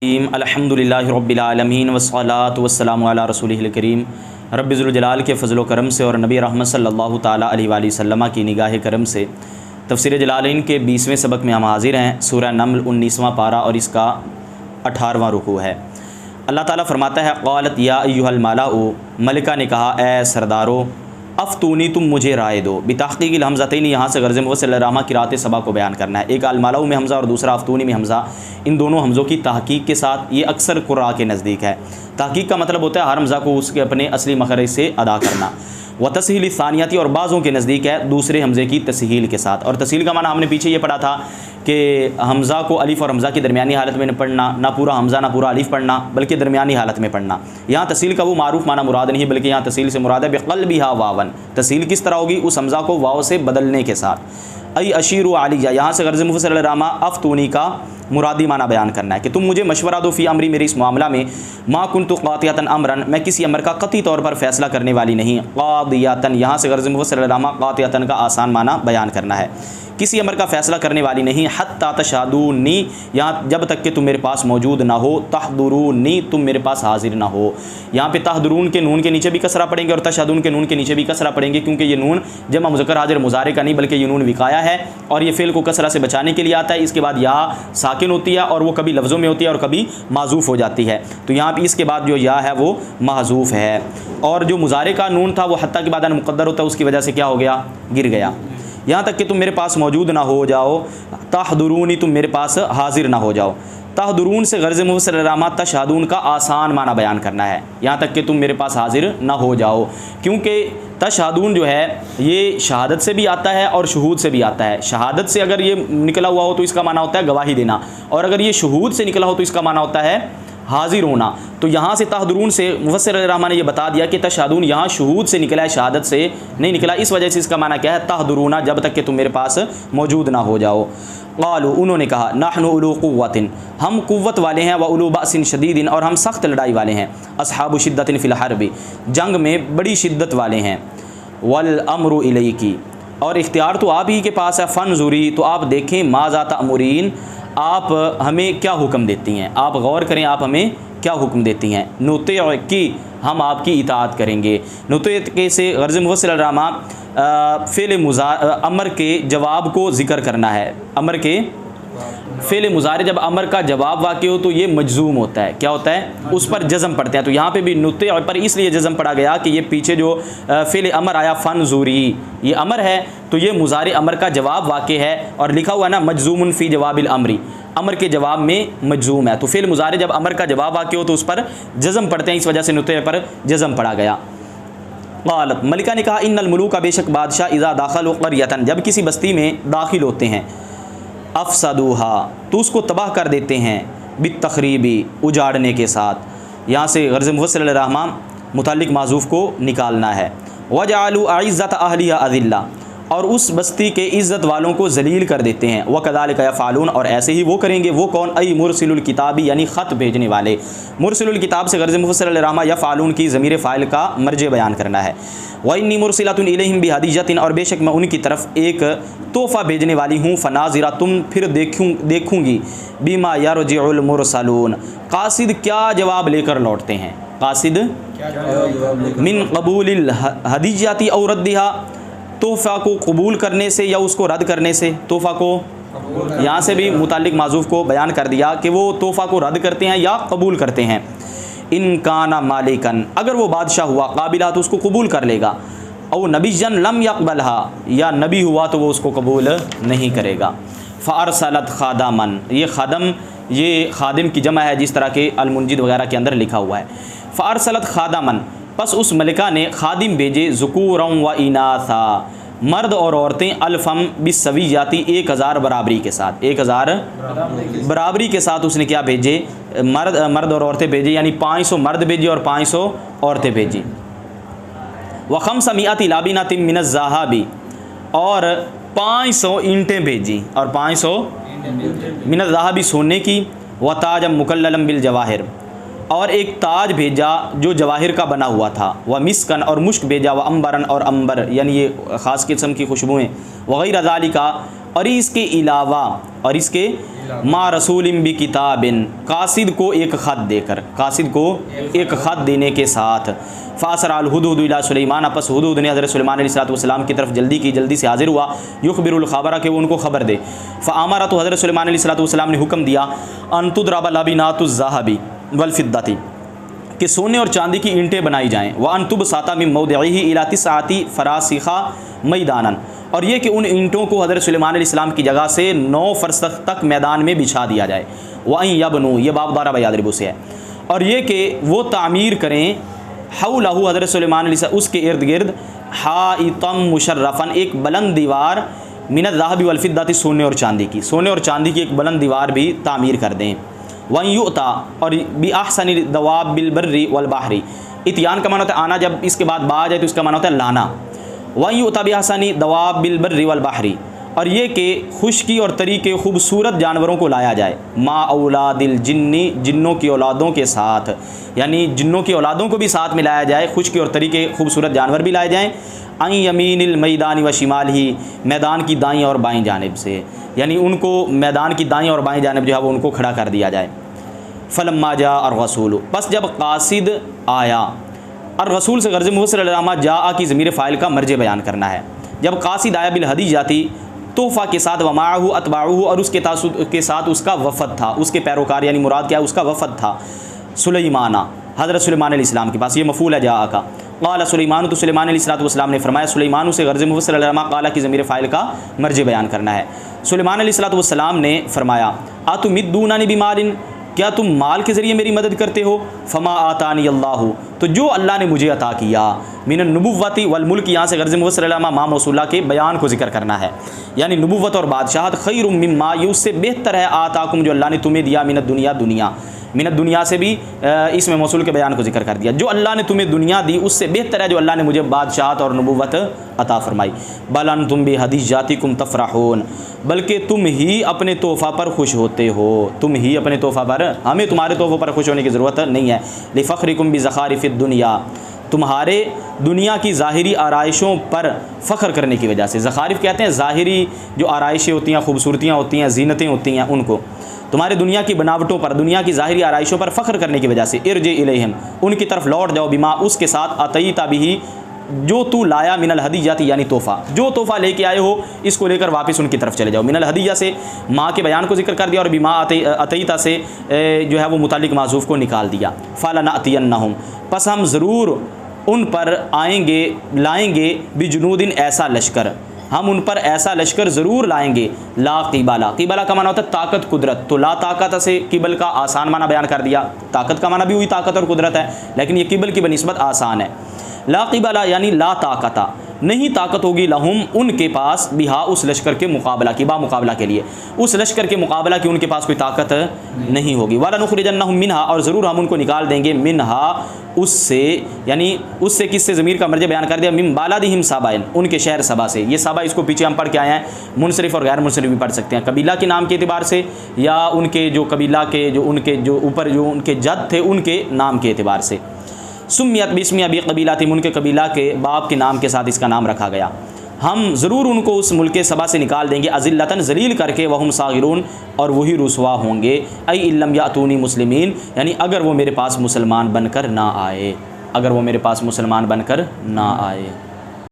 अल्हम्दुलिल्लाहि रब्बिल आलमीन वस्सलातु वस्सलामु अला रसूलिहिल करीम रब्बिजुल जलाल के फ़ज़ल व करम से और नबी रहमत सल्लल्लाहु ताला अलैहि वसल्लम की निगाह करम से तफ़सीर जलालैन के 20वें सबक में हम हाज़िर हैं। सूरह नम्ल 19वां पारा और इसका 18वां रुकू है। अल्लाह ताला फरमाता है, क़ालत या अय्युहल मलाउ, मलिका ने कहा ए सरदारो, अफ़तूनी तुम मुझे राय दो। बितहक़ीक़िल हमज़तैन, यहाँ से गर्ज़ मुफ़स्सिल रामा किरात सबा को बयान करना है। एक अलमलाउ में हमज़ा और दूसरा अफ़तूनी में हमज़ा। इन दोनों हमज़ों की तहक़ीक़ के साथ ये अक्सर क़ुर्रा के नज़दीक है। तहक़ीक़ का मतलब होता है हर हमज़ा को उसके अपने असली मखरज से अदा करना। व तस्हील सानियाती, और बाज़ों के नज़दीक है दूसरे हमज़े की तस्हील के साथ। और तस्हील का माना हमने पीछे ये पढ़ा था कि हमज़ा को अलिफ़ और हमज़ा की दरमियानी हालत में पढ़ना, ना पूरा हमज़ा ना पूरा अलिफ़ पढ़ना, बल्कि दरमियानी हालत में पढ़ना। यहाँ तस्हील का वो मारूफ़ माना मुराद नहीं, बल्कि यहाँ तस्हील से मुराद है बिक़ल्बिहा वावन। तस्हील किस तरह होगी? उस हमज़ा को वाव से बदलने के साथ। अई अशीरु आलिया, यहाँ से गर्ज़ मुफ़स्सिल रामा अफ़तूनी का मुरादी माना बयान करना है कि तुम मुझे मशवरा दो फ़ी अमरी, मेरे इस मामला में। मा कुन्तु क़ातियतन अमरन, मैं किसी अमर का क़ती तौर पर फ़ैसला करने वाली नहीं। क़ादियतन, यहाँ से गर्ज़ मुफ़स्सिल रामा क़ातियतन का आसान माना बयान करना है, किसी अमर का फ़ैसला करने वाली नहीं। हत्ता तशहदूनी, यहाँ जब तक कि तुम मेरे पास मौजूद ना हो। तहदुरूनी, तुम मेरे पास हाजिर ना हो। यहाँ पे तहदुरून के नून के नीचे भी कसरा पड़ेंगे और तशहदून के नून के नीचे भी कसरा पड़ेंगे, क्योंकि ये नून जमा मुज़क्कर हाजिर मुज़ारे का नहीं, बल्कि ये नून विकाया है और ये फ़ेल को कसरा से बचाने के लिए आता है। इसके बाद या साकिन होती है और वो कभी लफ्ज़ों में होती है और कभी माज़ूफ़ हो जाती है। तो यहाँ पर इसके बाद जो या है वो महज़ूफ़ है। और जो मुज़ारे का नून था वो हत्ता के बाद मुक़द्दर होता है, उसकी वजह से क्या हो गया? गिर गया। यहाँ तक कि तुम मेरे पास मौजूद ना हो जाओ। तहदुरूनी, तुम मेरे पास हाजिर ना हो जाओ। तहदुरून से गर्ज़ मुफ़स्सिल रामा तशहदून का आसान माना बयान करना है, यहाँ तक कि तुम मेरे पास हाजिर ना हो जाओ, क्योंकि तशहदून जो है ये शहादत से भी आता है और शुहूद से भी आता है। शहादत से अगर ये निकला हुआ हो तो इसका माना होता है गवाही देना, और अगर ये शुहूद से निकला हो तो इसका माना होता है हाजिर होना। तो यहाँ से तहदुरून से मुफ़स्सिर रहमान ने यह बता दिया कि तशहदून यहाँ शुहूद से निकला है, शहादत से नहीं निकला। इस वजह से इसका माना क्या है? तहदुरूना, जब तक कि तुम मेरे पास मौजूद ना हो जाओ। क़ालू, उन्होंने कहा, नहनु उलू क़ुव्वतिन, हम कुव्वत वाले हैं, व उलू बअसिन शदीदिन, और हम सख्त लड़ाई वाले हैं। अस्हाबु शिद्दतिन फ़िल हर्बि, जंग में बड़ी शिद्दत वाले हैं। वल अम्रु इलैकी, और इख्तियार तो आप ही के पास है। फ़नज़ुरी, तो आप देखें, माज़ा तअमुरीन, आप हमें क्या हुक्म देती हैं। आप गौर करें, आप हमें क्या हुक्म देती हैं। नुतिअ की, हम आपकी इताअत करेंगे। नुतिअ के से गर्ज़ मुफ़स्सिल रामा फ़ेल अमर के जवाब को ज़िक्र करना है। अमर के फ़ेल मुज़ारे, जब अमर का जवाब वाक़ई हो तो ये मजज़ूम होता है। क्या होता है? उस पर जज़म पढ़ते हैं। तो यहाँ पे भी नुतिअ पर इसलिए जज़म पढ़ा गया कि ये पीछे जो फ़ेल अमर आया फ़नज़ुरी, ये अमर है, तो ये मुज़ारे अमर का जवाब वाक़ई है और लिखा हुआ ना मजज़ूमुन फ़ी जवाबिल अमरी, अमर के जवाब में मजज़ूम है। तो फ़ेल मुज़ारे जब अमर का जवाब वाक़ई हो तो उस पर जज़म पढ़ते हैं, इस वजह से नुतिअ पर जज़म पढ़ा गया। क़ालत, मलिका ने कहा, इन्नल मुलूक, बेशक बादशाह, इज़ा दाखलू क़रयतन, जब किसी बस्ती में दाखिल होते हैं, अफ़सदूहा, तो उसको तबाह कर देते हैं, बित्तख़रीबी, उजाड़ने के साथ। यहाँ से गर्ज़ मुफ़स्सिल रहमान मुताल्लिक़ माज़ूफ़ को निकालना है। वजअलू अइज़्ज़त अहलिहा अज़िल्ला, और उस बस्ती के इज़्ज़त वालों को जलील कर देते हैं। व कज़ालिका यफ़अलून, और ऐसे ही वो करेंगे। वो कौन? अई मुरसिलुल किताबी, यानी ख़त भेजने वाले। मुरसिलुल किताब से गर्ज़ मुफ़स्सिल रहमान यफ़अलून की ज़मीर फ़ाइल का मर्ज बयान करना है। व इन्नी मुरसिलतुन इलैहिम बिहदियतिन, और बेशक मैं उनकी तरफ एक तोहफ़ा भेजने वाली हूँ। फ़नाज़िरा, तुम फिर देखूँगी, बिमा यरजिउल मुरसलून, कासिद क्या जवाब लेकर लौटते हैं। कासिद मिन क़बूलिल हदियति औ रद्दिहा, तोहफ़ा को कबूल करने से या उसको रद्द करने से। तोहफ़ा को यहाँ से भी मुताल्लिक़ माज़ूफ़ को बयान कर दिया कि वो तोहफ़ा को रद्द करते हैं या कबूल करते हैं। इन काना मालिकन, अगर वो बादशाह हुआ, काबिला, तो उसको कबूल कर लेगा। और नबीजन लम यक़बलहा, या नबी हुआ तो वो उसको कबूल नहीं करेगा। फ़अरसलत ख़ादमन, ये ख़ादम, ये ख़ादिम की जमा है, जिस तरह के अलमुंजिद वगैरह के अंदर लिखा हुआ है। फ़अरसलत ख़ादमन, बस उस मलिका ने ख़ादिम भेजे, ज़ुकूरन व इनासा, मर्द और औरतें, अल्फ़म बिस्सविय्याति, 1000 बराबरी के साथ। 1000 बराबरी के साथ उसने क्या भेजे? मर्द और औरतें भेजे, यानी 500 मर्द भेजे और 500 औरतें भेजी। व ख़म्समिअति लाबिनतिन मिनज़ ज़हाबी, और 500 ईंटें भेजी, और 500 मिनज़ ज़हाबी, सोने की। व ताजम मुकल्लम बिल जवाहिर, और एक ताज भेजा जो जवाहिर का बना हुआ था, व मिस्कन और मुश्क भेजा, व अम्बरन और अंबर यानी ये ख़ास किस्म की खुशबुएँ, वग़ैर ज़ालिका और इसके अलावा मा रसूलिम बि किताबिन कासिद को एक ख़त देकर, कासिद को एक ख़त देने के साथ फ़ासर अल हुदहुद इला सुलेमान, आपस हुदहुद ने हज़रत सुलेमान अलैहिस्सलाम की तरफ जल्दी से हाजिर हुआ, युखबिरुल ख़बरा के वो उनको ख़बर दे। फ़अमरा तो हज़रत सुलेमान अलैहिस्सलाम ने हुक्म दिया अन तुदरब लबिनातुज़ ज़हबी वल फ़िद्दती कि सोने और चांदी की ईंटें बनाई जाएँ, व अन तुबसाता मिन मौदिही इला तिस्आति फरासिखा मैदानन, और ये कि उन ईंटों को हज़रत सुलेमान अलैहिस्सलाम की जगह से 9 फरस तक मैदान में बिछा दिया जाए। व यबनू, ये बाब बारा बयादरिबू से है, और ये कि वो तामीर करें हौलहू हज़रत सुलेमान अलैहिस्सलाम उसके इर्द गिर्द हाइतम मुशर्रफन, एक बुलंद दीवार मिनत ज़हबी वल फ़िद्दती, सोने और चांदी की एक बुलंद दीवार भी तामीर कर दें। वयुता और बि अहसनिल दवाब बिल बर्री वल बहरी, इतियान का माना होता है आना, जब इसके बाद बा जाए तो इसका माना होता है लाना। वयुता बि अहसनि दवाब बिल बर्री वल बहरी, और ये कि खुशकी और तरी के खूबसूरत जानवरों को लाया जाए, मा औलादिल जिन्नी, जिन्नों की औलादों के साथ, यानी जिन्नों की औलादों को भी साथ में लाया जाए, खुशकी और तरी के खूबसूरत जानवर भी लाए जाएँ। अन यमीनिल मैदानी व शिमाल ही, मैदान की दाईं और बाईं जानिब से, यानी उनको मैदान की दाईं और बाईं जानिब जो है वो उनको खड़ा कर दिया जाए। फ़लम्मा जा और रसूल, बस जब कासिद आया, और रसूल से गर्ज़ मुफ़स्सिर जा की ज़मीर फ़ाइल का मर्ज बयान करना है। जब कासिद आया बिल हदी जाती तोहफ़ा के साथ, वमाहू अतबाहू, और उसके साथ उसका वफ़द था, उसके पैरोकार, यानी मुराद क्या है, उसका वफ़द था सुलेमाना, हज़रत सुलेमान अलैहिस्सलाम के पास। ये मफ़ूल है जा का। क़ाल सुलेमान, तो सुलेमान अलैहिस्सलाम ने फरमाया, सुलेमान से गर्ज़ मुफ़स्सिर क़ाला की ज़मीर फ़ाइल का मर्ज बयान करना है। सुलेमान अलैहिस्सलाम ने फरमाया अतुमिद्दूननी बिमालिन, क्या तुम माल के ज़रिए मेरी मदद करते हो? फ़मा आतानी अल्लाह, तो जो अल्लाह ने मुझे अता किया, मिन नबुव्वती वल मुल्क, यहाँ से गर्ज़ मुफ़स्सिर मा मौसूला के बयान को ज़िक्र करना है, यानी नबुव्वत और बादशाहत खैरुम मिम्मा, ये उससे बेहतर है, आताकुम जो अल्लाह ने तुम्हें दिया, मिनत दुनिया, मिनत दुनिया से भी इसमें मौसूल के बयान को ज़िक्र कर दिया, जो अल्लाह ने तुम्हें दुनिया दी उससे बेहतर है जो अल्लाह ने मुझे बादशाहत और नबुव्वत अता फरमाई। बलन तुम भी हदीस जातिकुम तफराहून, बल्कि तुम ही अपने तोहफ़ा पर खुश होते हो, तुम ही अपने तोहफ़ा पर, हमें तुम्हारे तोहफ़ों पर खुश होने की ज़रूरत नहीं है। लिफ़ख्रिकुम बिज़खारिफ़िद दुनिया, तुम्हारे दुनिया की ज़ाहिरी आराइशों पर फ़ख्र करने की वजह से। ज़खारिफ़ कहते हैं ज़ाहिरी जो आराइशें होती हैं, खूबसूरतियाँ होती हैं, ज़ीनतें होती हैं, उनको तुम्हारे दुनिया की बनावटों पर, दुनिया की ज़ाहिरी आराइशों पर फ़ख्र करने की वजह से। इरजे इलैहिम, उनकी तरफ लौट जाओ, बिमा, उसके साथ, अतईता बिही, जो तू लाया, मिनल हदीजाती, यानी तोहफ़ा, जो तोहफ़ा लेके आए हो इसको लेकर वापस उनकी तरफ चले जाओ। मिनल हदीजा से माँ के बयान को जिक्र कर दिया, और बिमा अतईता से जो है वो मुतालिक माज़ूफ़ को निकाल दिया। फ़लनअतियन्नहुम, पस हम ज़रूर उन पर आएंगे, लाएंगे, बिजुनूदिन, ऐसा लश्कर, हम उन पर ऐसा लश्कर ज़रूर लाएंगे। ला क़िबला, क़िबला का माना होता है ताकत, कुदरत, तो ला ताकत से किबल का आसान माना बयान कर दिया। ताकत का माना भी हुई ताकत और कुदरत है, लेकिन ये किबल की बनिस्बत आसान है। ला क़िबला यानी ला ताकता, नहीं ताकत होगी, लहुम, उनके पास, बिहा, उस लश्कर के मुकाबला की, मुकाबला के लिए, उस लश्कर के मुकाबला की उनके पास कोई ताकत नहीं होगी। वाला नुखरिजन्नहुम मिनहा, और ज़रूर हम उनको निकाल देंगे, मिनहा, उससे, यानी उससे, किससे, ज़मीर का मर्ज बयान कर दिया, मिन बालादिहिम साबाइन, उनके शहर सबा से। ये सबा, इसको पीछे हम पढ़ के आए हैं, मुनसरिफ और गैर मुनसरिफ भी पढ़ सकते हैं, कबीला के नाम के एतबार से, या उनके जो कबीला के जो उनके जो ऊपर जो उनके जद थे उनके नाम के एतबार से। सुम्मियत बिस्मी अबी कबीलातिहिम, उनके कबीला के बाप के नाम के साथ इसका नाम रखा गया। हम ज़रूर उनको उस मुल्क सबा से निकाल देंगे, अज़िल्लतन, ज़लील करके, वहुम सागिरून, और वही रुसवा होंगे, ऐ इल्लम यातूनी मुस्लिमीन, यानी अगर वो मेरे पास मुसलमान बनकर ना आए, अगर वो मेरे पास मुसलमान बनकर ना आए।